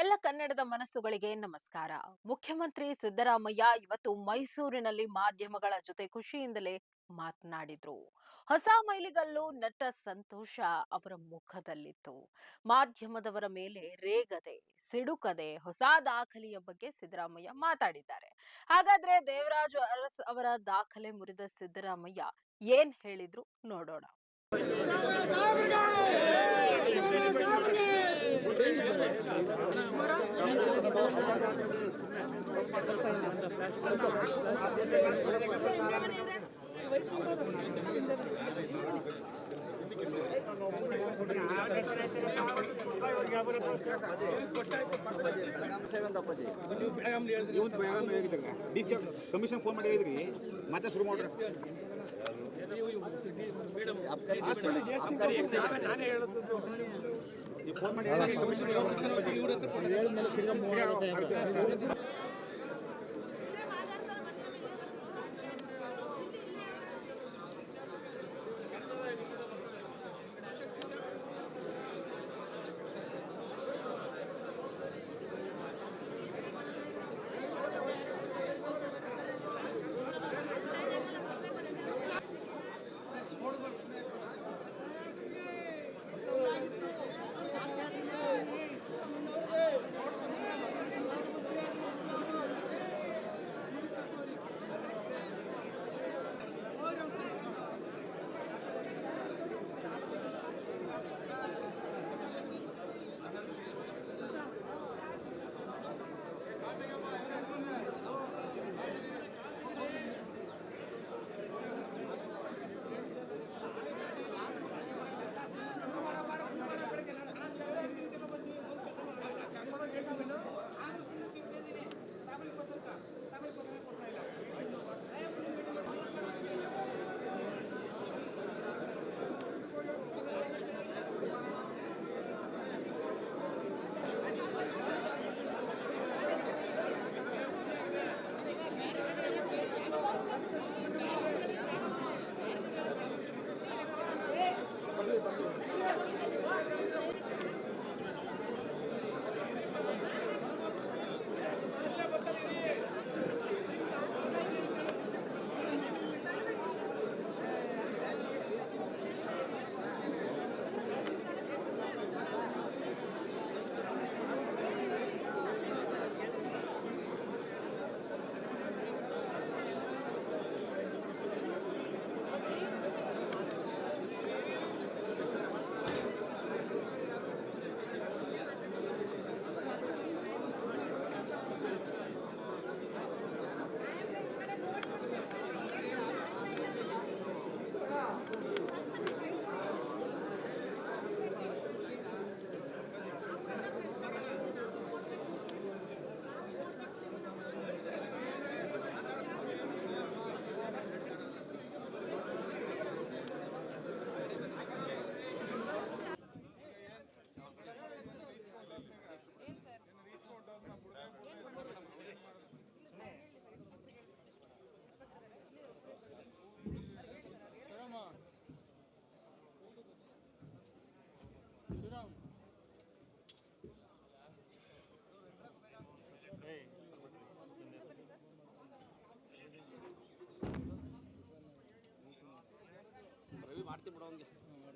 ಎಲ್ಲ ಕನ್ನಡದ ಮನಸ್ಸುಗಳಿಗೆ ನಮಸ್ಕಾರ. ಮುಖ್ಯಮಂತ್ರಿ ಸಿದ್ದರಾಮಯ್ಯ ಇವತ್ತು ಮೈಸೂರಿನಲ್ಲಿ ಮಾಧ್ಯಮಗಳ ಜೊತೆ ಖುಷಿಯಿಂದಲೇ ಮಾತನಾಡಿದ್ರು. ಹೊಸ ಮೈಲಿಗಲ್ಲು ನಟ ಸಂತೋಷ ಅವರ ಮುಖದಲ್ಲಿತ್ತು. ಮಾಧ್ಯಮದವರ ಮೇಲೆ ರೇಗದೆ, ಸಿಡುಕದೆ ಹೊಸ ದಾಖಲೆಯ ಬಗ್ಗೆ ಸಿದ್ದರಾಮಯ್ಯ ಮಾತಾಡಿದ್ದಾರೆ. ಹಾಗಾದ್ರೆ ದೇವರಾಜು ಅರಸ್ ಅವರ ದಾಖಲೆ ಮುರಿದ ಸಿದ್ದರಾಮಯ್ಯ ಏನ್ ಹೇಳಿದ್ರು ನೋಡೋಣ. ಕಮಿಷನ್ ಫೋನ್ ಮಾಡಿ ಹೇಳಿದ್ರಿ ಮತ್ತೆ ಶುರು ಮಾಡ್ರಿ. ಫೋನ್ ಮಾಡಿ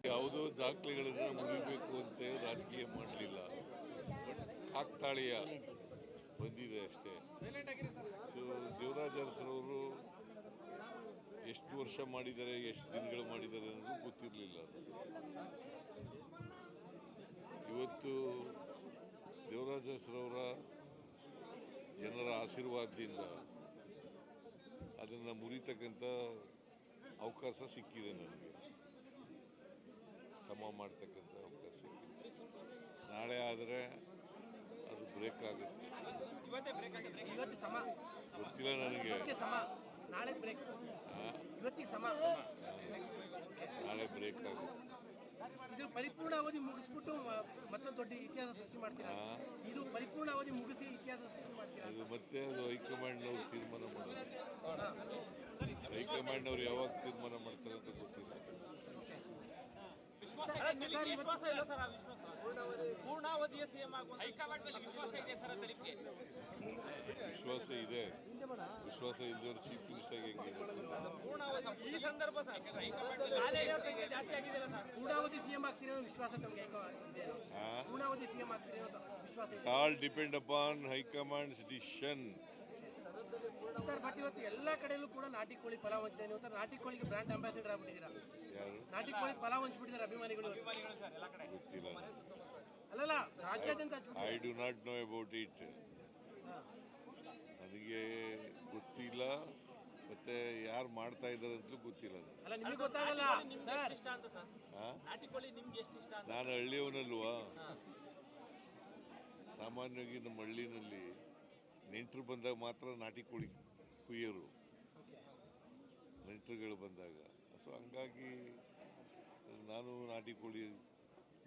ಯಾವುದೋ ದಾಖಲೆಗಳನ್ನು ಮುರಿಬೇಕು ಅಂತ ರಾಜಕೀಯ ಮಾಡಲಿಲ್ಲ. ಕಾಕ್ತಾಳೀಯ ಬಂದಿದೆ ಅಷ್ಟೇ. ಸೊ ದೇವರಾಜ್ ಅರಸರವರು ಎಷ್ಟು ವರ್ಷ ಮಾಡಿದ್ದಾರೆ, ಎಷ್ಟು ದಿನಗಳು ಮಾಡಿದ್ದಾರೆ ಅನ್ನೋದು ಗೊತ್ತಿರಲಿಲ್ಲ. ಇವತ್ತು ದೇವರಾಜ್ ಅರಸರವರ ಜನರ ಆಶೀರ್ವಾದದಿಂದ ಅದನ್ನು ಮುರಿತಕ್ಕಂಥ ಅವಕಾಶ ಸಿಕ್ಕಿದೆ. ನನಗೆ ಸಮ ಮಾಡ್ತಕ್ಕಂಥ ಅವಕಾಶ ಸಿಕ್ಕಿದೆ. ನಾಳೆ ಆದರೆ ಅದು ಬ್ರೇಕ್ ಆಗುತ್ತೆ, ಗೊತ್ತಿಲ್ಲ ನನಗೆ. ನಾಳೆ ಬ್ರೇಕ್ ಆಗುತ್ತೆ. ಇದು ಪರಿಪೂರ್ಣ ಅವಧಿ ಮುಗಿಸ್ಬಿಟ್ಟು ಮತ್ತೊಂದು ದೊಡ್ಡ ಇತಿಹಾಸ ಸೃಷ್ಟಿ ಮಾಡ್ತೀರಾ? ಇದು ಪರಿಪೂರ್ಣ ಅವಧಿ ಮುಗಿಸಿ ಇತಿಹಾಸ ಸೃಷ್ಟಿ ಮಾಡ್ತೀರಾ? ಅದು ಮತ್ತೆ ಅದು ಹೈಕಮಾಂಡ್ನವ್ರು ತೀರ್ಮಾನ ಮಾಡೋದು. ಹೈಕಮಾಂಡ್ನವ್ರು ಯಾವಾಗ ತೀರ್ಮಾನ ಮಾಡ್ತಾರೆ ಅಂತ ಗೊತ್ತಿಲ್ಲ. ಪೂರ್ಣಾವಧಿಯ ಸಿಎಂ ಆಗುವ ಹೈಕಮಾಂಡ್ ಮೇಲೆ ವಿಶ್ವಾಸ ವಿಶ್ವಾಸ ಇದೆ. ವಿಶ್ವಾಸ ಇದ್ದವರು ಚೀಫ್ ಮಿನಿಸ್ಟರ್ ಹೆಂಗೆ ಈ ಸಂದರ್ಭ ಜಾಸ್ತಿ ಆಗಿದೆ ಪೂರ್ಣಾವಧಿ ಸಿಎಂ ಆಗ್ತೀರಿ ಅನ್ನೋ ವಿಶ್ವಾಸ ತಮಗೆ ಇದೆ ಪೂರ್ಣಾವಧಿ ಸಿಎಂ ಆಗ್ತೀರಿ ಅನ್ನೋ ವಿಶ್ವಾಸ ಇದೆ all depend upon high command's decision. Sir but ಇವತ್ತು ಎಲ್ಲ ಕಡೆಯಲ್ಲೂ ಕೂಡ ನಾಟಿ ಕೋಳಿ ಪಲಾವ್ ಹಂಚ್ತಾ ಇದೆ. ಇವತ್ತು ನಾಟಿ ಕೋಳಿಗೆ ಬ್ರ್ಯಾಂಡ್ ಅಂಬಾಸಿಡರ್ ಆಗ್ಬಿಟ್ಟಿದ್ದೀರಾ. ಯಾರು ನಾಟಿ ಕೋಳಿ ಪಲಾವ್ ಹಂಚ್ಬಿಟ್ಟಿದ್ದಾರೆ ಅಭಿಮಾನಿಗಳು. ಗೊತ್ತಿಲ್ಲ. ಅಲ್ಲಲ್ಲ ರಾಜ್ಯಾದ್ಯಂತ I do not know about it. ನನಗೆ ಗೊತ್ತಿಲ್ಲ, ಮತ್ತೆ ಯಾರು ಮಾಡ್ತಾ ಇದ್ದಾರೆ ಅಂತಲೂ ಗೊತ್ತಿಲ್ಲ. ಅಲ್ಲ ನಿಮಗೆ ಗೊತ್ತಾಗಲ್ಲ ಸರ್. ನಾನು ಹಳ್ಳಿಯವನಲ್ವಾ. ಸಾಮಾನ್ಯವಾಗಿ ನಮ್ಮ ಹಳ್ಳಿನಲ್ಲಿ ನೆಂಟರು ಬಂದಾಗ ಮಾತ್ರ ನಾಟಿ ಕೋಳಿ ಕುಯ್ಯೋರು, ನೆಂಟರುಗಳು ಬಂದಾಗ. ಸೊ ಹಂಗಾಗಿ ನಾನು ನಾಟಿ ಕೋಳಿ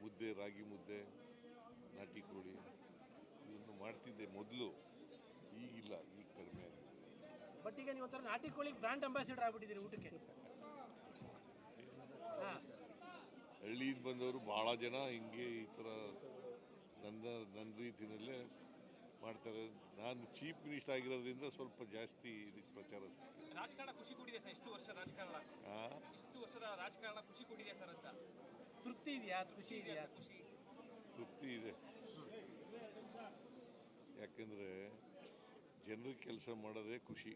ಮುದ್ದೆ, ರಾಗಿ ಮುದ್ದೆ, ನಾಟಿ ಕೋಳಿ ಇದನ್ನು ಮಾಡ್ತಿದ್ದೆ ಮೊದಲು. ಈಗಿಲ್ಲ, ಈಗ ಕಡಿಮೆ ಆಗಿದೆ. ಬಟ್ ಈಗ ನೀವು ಒಂಥರ ನಾಟಿ ಕೋಳಿ ಬ್ರ್ಯಾಂಡ್ ಅಂಬಾಸಿಡರ್ ಆಗ್ಬಿಟ್ಟಿದ್ದೀರಿ ಊಟಕ್ಕೆ. ಹಳ್ಳಿಯಿಂದ ಬಂದವರು ಭಾಳ ಜನ ಹಿಂಗೆ ಈ ಥರ ನನ್ನ ರೀತಿಯಲ್ಲೇ ಮಾಡ್ತಾರೆ. ನಾನು ಚೀಫ್ ಮಿನಿಸ್ಟರ್ ಆಗಿರೋದ್ರಿಂದ ಸ್ವಲ್ಪ ಜಾಸ್ತಿ ಇದಕ್ಕೆ ಪ್ರಚಾರ. ರಾಜಕಾರಣ ಖುಷಿ ಕೊಟ್ಟಿದೆ ಸರ್. ಇಷ್ಟು ವರ್ಷದ ರಾಜಕಾರಣ ಖುಷಿ ಕೊಟ್ಟಿದೆ ಸರ್ ಅಂತ ತೃಪ್ತಿ ಇದೆಯಾ? ಖುಷಿ ಇದೆಯಾ? ತೃಪ್ತಿ ಇದೆ. ಯಾಕಂದರೆ ಜನರಿಗೆ ಕೆಲಸ ಮಾಡೋದೇ ಖುಷಿ.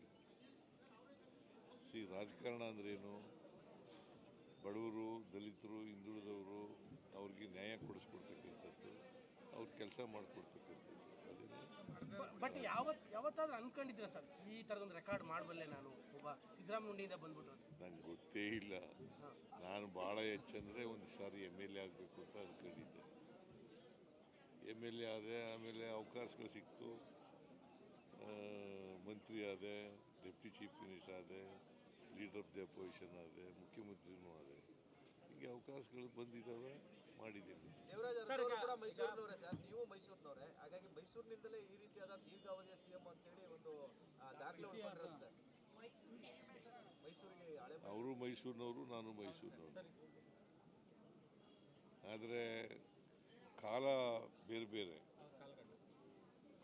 ರಾಜಕಾರಣ ಅಂದ್ರೇನು? ಬಡವರು, ದಲಿತರು, ಹಿಂದುಳಿದವರು ಅವ್ರಿಗೆ ನ್ಯಾಯ ಕೊಡಿಸ್ಕೊಡ್ತಕ್ಕಂಥದ್ದು, ಅವ್ರ ಕೆಲಸ ಮಾಡಿಕೊಡ್ತಕ್ಕಂಥದ್ದು. ಬಟ್ ಯಾವತ್ತಾದ್ರೂ ಅನ್ಕೊಂಡಿದ್ದೀರಾ ಸರ್ ಈ ಥರದೊಂದು ರೆಕಾರ್ಡ್ ಮಾಡಬಲ್ಲೆ ನಾನು ಒಬ್ಬ ಸಿದ್ದರಾಮಯ್ಯನಿಂದ ಬಂದ್ಬಿಟ್ಟು? ನಂಗೆ ಗೊತ್ತೇ ಇಲ್ಲ. ನಾನು ಭಾಳ ಹೆಚ್ಚಂದರೆ ಒಂದು ಸಾರಿ MLA ಆಗಬೇಕು ಅಂತ ಅಂದ್ಕೊಂಡಿದ್ದೆ. MLA ಆದೆ, ಆಮೇಲೆ ಅವಕಾಶಗಳು ಸಿಕ್ತು, ಮಂತ್ರಿ ಆದೆ, ಡೆಪ್ಟಿ ಚೀಫ್ ಮಿನಿಸ್ಟರ್ ಆದೆ, ಲೀಡರ್ ಆಫ್ ದಿ ಅಪೋಸಿಷನ್ ಆದೆ, ಮುಖ್ಯಮಂತ್ರಿನೂ ಆದೆ. ಹೀಗೆ ಅವಕಾಶಗಳು ಬಂದಿದ್ದಾವೆ, ಮಾಡಿದ್ದೀನಿ. ದೇವರಾಜ್ ಅರಸು ಕೂಡ ಮೈಸೂರಿನವರೇ ಸರ್, ನೀವು ಮೈಸೂರಿನವರೇ, ಹಾಗಾಗಿ ಮೈಸೂರಿನಿಂದಲೇ ಈ ರೀತಿಯಾದ ದೀರ್ಘಾವಧಿಯ CM ಅಂತೇಳಿ ಒಂದು ದಾಖಲೆ ಉಳ್ಕೊಂಡಿರೋದು ಸರ್. ಮೈಸೂರಿಗೆ ಅವರು ಮೈಸೂರಿನವರು, ನಾನು ಮೈಸೂರಿನವರು. ಆದರೆ ಕಾಲ ಬೇರೆ ಬೇರೆ,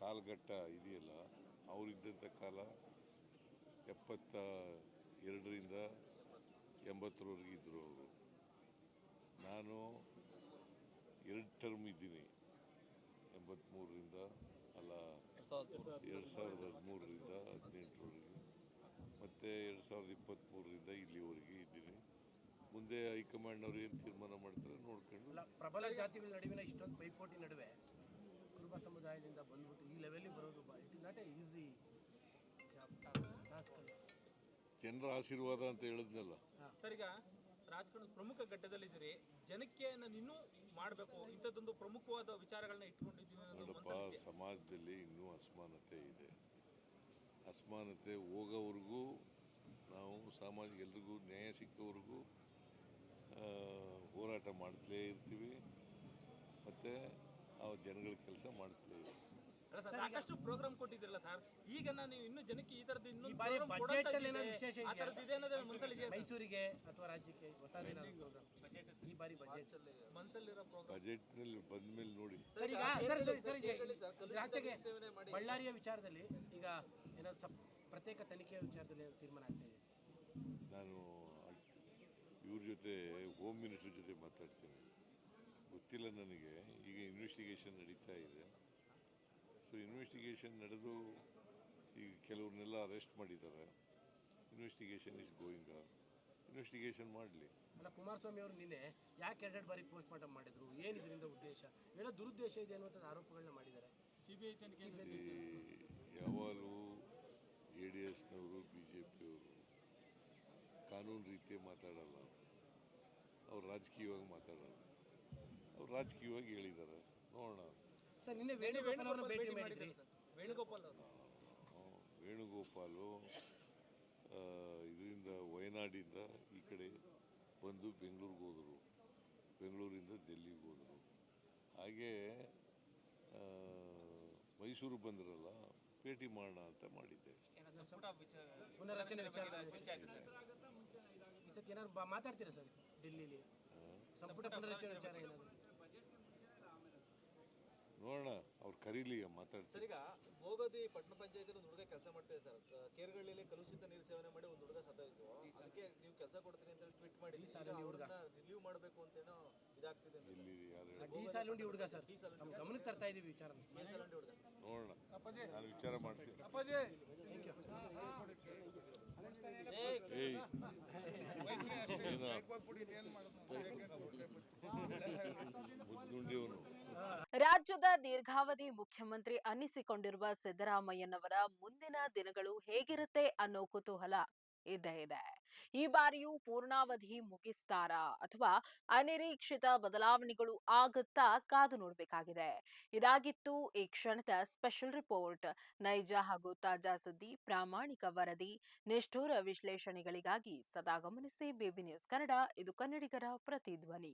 ಕಾಲಘಟ್ಟ ಇದೆಯಲ್ಲ. ಅವರಿದ್ದಂಥ ಕಾಲ 72ರಿಂದ 80ರವರೆಗೆ ಇದ್ದರು ಅವರು. ನಾನು 2 ಟರ್ಮ್ ಇದ್ದೀನಿ, 83ರಿಂದ ಅಲ್ಲ 2013ರಿಂದ 18ರವರೆಗೆ, ಮತ್ತು 2023ರಿಂದ ಇಲ್ಲಿವರೆಗೆ ಇದ್ದೀನಿ. ಮುಂದೆ ಹೈಕಮಾಂಡ್ನವ್ರು ಏನು ತೀರ್ಮಾನ ಮಾಡ್ತಾರೆ ನೋಡ್ಕೊಂಡು. ಪ್ರಬಲ ಜಾತಿಗಳ ನಡುವಿನ ಇಷ್ಟೊಂದು ಪೈಪೋಟಿ ನಡುವೆ ಕುರುಬ ಸಮುದಾಯದಿಂದ ಬಂದ್ಬಿಟ್ಟು ಈ ಲೆವೆಲ್ಗೆ ಬರೋದು it is not A easy task. ಜನರ ಆಶೀರ್ವಾದ ಅಂತ ಹೇಳಿದ್ನಲ್ಲ. ಸರ್, ಈಗ ರಾಜಕಾರಣದ ಪ್ರಮುಖ ಘಟ್ಟದಲ್ಲಿದ್ದೀರಿ. ಜನಕ್ಕೆ ನಾನು ಇನ್ನೂ ಮಾಡಬೇಕು ಇಂಥದ್ದೊಂದು ಪ್ರಮುಖವಾದ ವಿಚಾರಗಳನ್ನ ಇಟ್ಕೊಂಡಿದ್ದೀನಿ. ನೋಡಪ್ಪ, ಸಮಾಜದಲ್ಲಿ ಇನ್ನೂ ಅಸಮಾನತೆ ಇದೆ. ಅಸಮಾನತೆ ಹೋಗೋವರೆಗೂ ನಾವು ಸಾಮಾಜಿಕ ಎಲ್ರಿಗೂ ನ್ಯಾಯ ಸಿಕ್ಕವರೆಗೂ ಹೋರಾಟ ಮಾಡ್ತಲೇ ಇರ್ತೀವಿ, ಮತ್ತು ಆ ಜನಗಳ ಕೆಲಸ ಮಾಡ್ತಲೇ ಇರ್ತೀವಿ. ಸಾಕಷ್ಟು ಪ್ರೋಗ್ರಾಮ್ ಕೊಟ್ಟಿದ್ರಲ್ಲ ಸರ್, ಈಗ ನಾನು ಇನ್ನೂ ಜನಕ್ಕೆ ಈ ತರದ್ದು ಇನ್ನೊಂದು ಬಜೆಟ್ ಅಲ್ಲಿ ಏನಾದ್ರು ವಿಶೇಷ ಮನಸ್ಸಲ್ಲಿ ಮೈಸೂರಿಗೆ ಅಥವಾ ರಾಜ್ಯಕ್ಕೆ ಹೊಸ ಈ ಬಾರಿ ಬಜೆಟ್ ಮನಸ್ಸಲ್ಲಿರೋ ಪ್ರೋಗ್ರಾಮ್ ಬಜೆಟ್ನಲ್ಲಿ ಬಂದ ಮೇಲೆ ನೋಡಿ. ಸರ್, ಈಗ ರಾಜ್ಯಕ್ಕೆ ಬಳ್ಳಾರಿಯ ವಿಚಾರದಲ್ಲಿ ಈಗ ಏನಾದ್ರು ಪ್ರತ್ಯೇಕ ತನಿಖೆಯ ವಿಚಾರದಲ್ಲಿ ತೀರ್ಮಾನ ಆಗ್ತಾ ಇದೆ. ನಾನು ಇವ್ರ ಜೊತೆ ಹೋಮ್ ಮಿನಿಸ್ಟರ್ ಜೊತೆ ಮಾತಾಡ್ತೀನಿ. ಗೊತ್ತಿಲ್ಲ ನನಗೆ. ಈಗ ಇನ್ವೆಸ್ಟಿಗೇಷನ್ ನಡೀತಾ ಇದೆ. ಸೊ ಇನ್ವೆಸ್ಟಿಗೇಷನ್ ನಡೆದು ಈಗ ಕೆಲವ್ರನ್ನೆಲ್ಲ ಅರೆಸ್ಟ್ ಮಾಡಿದ್ದಾರೆ. Investigation is going on. Investigation ಮಾಡಲಿ. ಅಲ್ಲ, ಕುಮಾರಸ್ವಾಮಿ ಅವರು ನಿನ್ನೆ ಯಾಕೆ 2 ಬಾರಿ ಪೋಸ್ಟ್ ಮಾರ್ಟಮ್ ಮಾಡಿದ್ರು, ಏನು ಇದರಿಂದ ಉದ್ದೇಶ, ಏನೋ ದುರುದ್ದೇಶ ಇದೆ ಅನ್ನುವಂಥ ಆರೋಪಗಳನ್ನ ಮಾಡಿದ್ದಾರೆ. CBI ತನಿಖೆ ಯಾವಾಗಲೂ JDSನವರು, BJPಯವರು ಕಾನೂನು ರೀತಿ ಮಾತಾಡಲ್ಲ. ಅವ್ರು ರಾಜಕೀಯವಾಗಿ ಮಾತಾಡೋದು. ಅವ್ರು ರಾಜಕೀಯವಾಗಿ ಹೇಳಿದ್ದಾರೆ, ನೋಡೋಣ. ಸರ್, ನಿನ್ನೆ ವೇಣುಗೋಪಾಲ್ ಅವರನ್ನು ಭೇಟಿ ಮಾಡಿದ್ರಿ. ವೇಣುಗೋಪಾಲು ಇದರಿಂದ ವಯನಾಡಿಂದ ಈ ಕಡೆ ಬಂದು ಬೆಂಗಳೂರಿಗೆ ಹೋದರು, ಬೆಂಗಳೂರಿಂದ ಡೆಲ್ಲಿಗೆ ಹೋದರು. ಹಾಗೇ ಮೈಸೂರು ಬಂದ್ರಲ್ಲ, ಭೇಟಿ ಮಾಡೋಣ ಅಂತ ಮಾಡಿದ್ದೆ. ಪುನರಚನೆ ವಿಚಾರದಲ್ಲಿ ಈ ಸತಿ ಏನಾದ್ರು ಮಾತಾಡ್ತೀರಾ ಸರ್ ಡೆಲ್ಲಿಲಿ? ಸಂಪುಟ ಪುನರಚನೆ ವಿಚಾರ ಏನಾದ್ರು ನೋಡೋಣ. ಅವ್ರು ಕರೀಲಿ ಸರ್ ಮಾತಾಡ್ತಾರೆ. ಈಗ ಭೋಗದಿ ಪಟ್ಟಣ ಪಂಚಾಯತ್ ಒಂದು ಹುಡುಗ ಕೆಲಸ ಮಾಡ್ತಾ ಇದೆ ಸರ್. ಕೇರ್ಗಳ್ಳಿಯಲ್ಲಿ ಕಲುಷಿತ ನೀರು ಸೇವನೆ ಮಾಡಿ ಒಂದು ಹುಡುಗ ಸತ್ತೋಯ್ತು. ಅದಕ್ಕೆ ನೀವು ಕೆಲಸ ಕೊಡ್ತೀನಿ ಅಂತ ಟ್ವೀಟ್ ಮಾಡಿ ಅವ್ರನ್ನ ರಿಲೀವ್ ಮಾಡಬೇಕು ಅಂತೇನೋ ಇದಾಗ್ತಿದೆ ಅಂತ. ಇಲ್ಲಿ ಯಾರು ಹೇಳಿ? ಡಿ ಸಾಲುಂಡಿ ಹುಡುಗ ಸರ್, ನಮ್ಮ ಗಮನಕ್ಕೆ ತರ್ತಾ ಇದೀವಿ ವಿಚಾರ. ಮೀಸಲಂಡಿ ಹುಡುಗ. ನೋಡೋಣ, ನಾನು ವಿಚಾರ ಮಾಡ್ತೀನಿ. ಏಯ್ ಮುದ್ದುಂಡಿಯವನು. ರಾಜ್ಯದ ದೀರ್ಘಾವಧಿ ಮುಖ್ಯಮಂತ್ರಿ ಅನ್ನಿಸಿಕೊಂಡಿರುವ ಸಿದ್ದರಾಮಯ್ಯನವರ ಮುಂದಿನ ದಿನಗಳು ಹೇಗಿರುತ್ತೆ ಅನ್ನೋ ಕುತೂಹಲ ಇದ್ದೇ ಇದೆ. ಈ ಬಾರಿಯೂ ಪೂರ್ಣಾವಧಿ ಮುಗಿಸ್ತಾರಾ ಅಥವಾ ಅನಿರೀಕ್ಷಿತ ಬದಲಾವಣೆಗಳು ಆಗುತ್ತಾ ಕಾದು ನೋಡಬೇಕಾಗಿದೆ. ಇದಾಗಿತ್ತು ಈ ಕ್ಷಣದ ಸ್ಪೆಷಲ್ ರಿಪೋರ್ಟ್. ನೈಜ ಹಾಗೂ ತಾಜಾ ಸುದ್ದಿ, ಪ್ರಾಮಾಣಿಕ ವರದಿ, ನಿಷ್ಠುರ ವಿಶ್ಲೇಷಣೆಗಳಿಗಾಗಿ ಸದಾ ಗಮನಿಸಿ ಬಿಬಿ ನ್ಯೂಸ್ ಕನ್ನಡ. ಇದು ಕನ್ನಡಿಗರ ಪ್ರತಿಧ್ವನಿ.